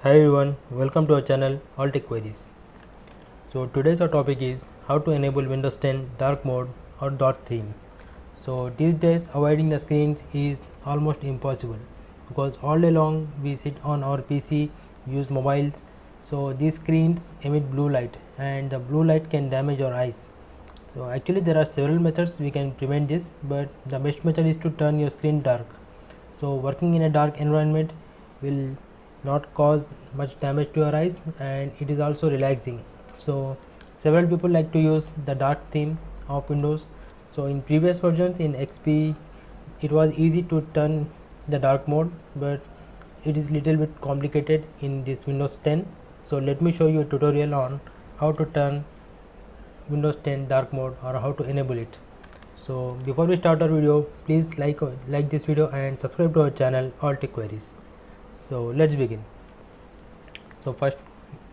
Hi everyone, welcome to our channel All Tech Queries. So today's our topic is how to enable Windows 10 dark mode or dark theme. So these days avoiding the screens is almost impossible because all day long we sit on our PC, use mobiles. So these screens emit blue light and the blue light can damage our eyes. So actually there are several methods we can prevent this, but the best method is to turn your screen dark. So working in a dark environment will not cause much damage to your eyes, and it is also relaxing. So several people like to use the dark theme of Windows. So in previous versions in XP it was easy to turn the dark mode, but it is little bit complicated in this Windows 10. So let me show you a tutorial on how to turn Windows 10 dark mode or how to enable it. So before we start our video, please like this video and subscribe to our channel All Tech Queries. So let's begin. So first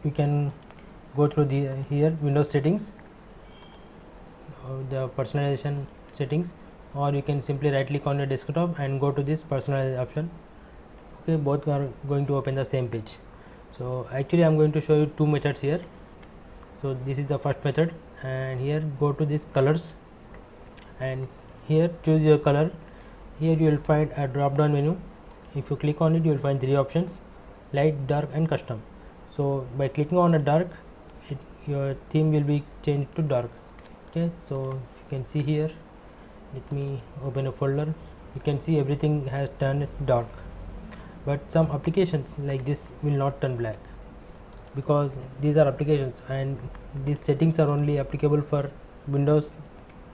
you can go through the here Windows settings, the personalization settings, or you can simply right click on your desktop and go to this personalize option. Okay, both are going to open the same page. So actually I'm going to show you two methods here. So this is the first method, and here go to this colors and here choose your color. Here you will find a drop down menu. If you click on it, you will find three options: light, dark and custom. So by clicking on a dark, your theme will be changed to dark. Okay, so you can see here, let me open a folder. You can see everything has turned dark, but some applications like this will not turn black because these are applications and these settings are only applicable for Windows,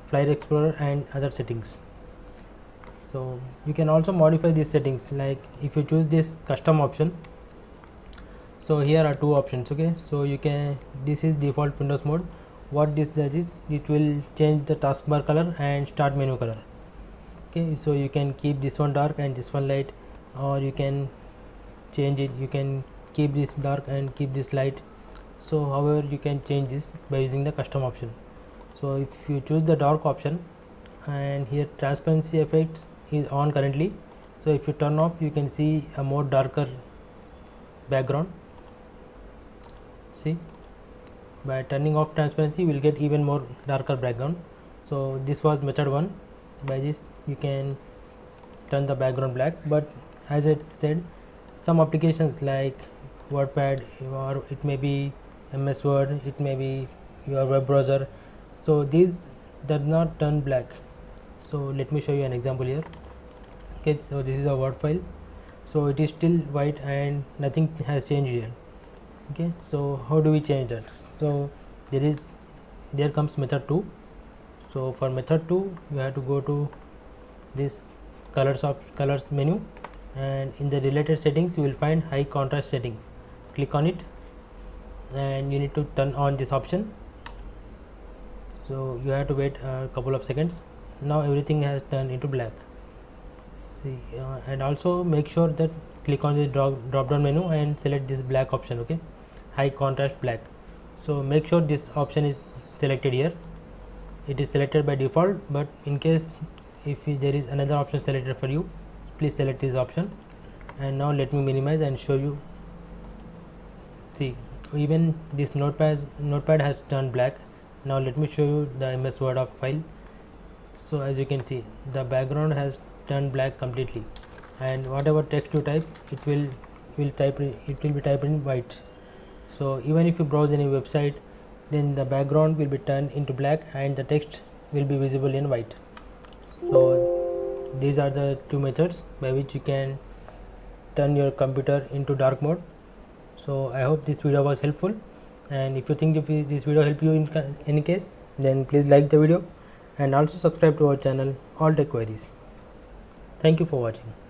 File Explorer and other settings. So you can also modify these settings, like if you choose this custom option. So here are two options. Okay, so you can, this is default Windows mode. What this does is it will change the taskbar color and start menu color. Okay, so you can keep this one dark and this one light, or you can change it. You can keep this dark and keep this light. So however you can change this by using the custom option. So if you choose the dark option, and here transparency effects is on currently, so if you turn off, you can see a more darker background. See, by turning off transparency you will get even more darker background. So this was method 1. By this you can turn the background black, but as I said, some applications like WordPad, or it may be MS Word, it may be your web browser, so these does not turn black. So let me show you an example here. Okay, so this is a Word file, so it is still white and nothing has changed here. Okay, so how do we change that? So there comes method 2. So for method 2 you have to go to this colors menu, and in the related settings you will find high contrast setting. Click on it and you need to turn on this option. So you have to wait a couple of seconds. Now everything has turned into black. See, and also make sure that click on the drop down menu and select this black option. Okay, high contrast black. So make sure this option is selected here. It is selected by default, but in case if there is another option selected for you, please select this option. And now let me minimize and show you. See, even this notepad has turned black. Now let me show you the MS Word of file. So as you can see, the background has turned black completely, and whatever text you type, it will be typed in white. So even if you browse any website, then the background will be turned into black and the text will be visible in white. So these are the two methods by which you can turn your computer into dark mode. So I hope this video was helpful, and if you think if this video helped you in any case, then please like the video and also subscribe to our channel All Tech Queries. Thank you for watching.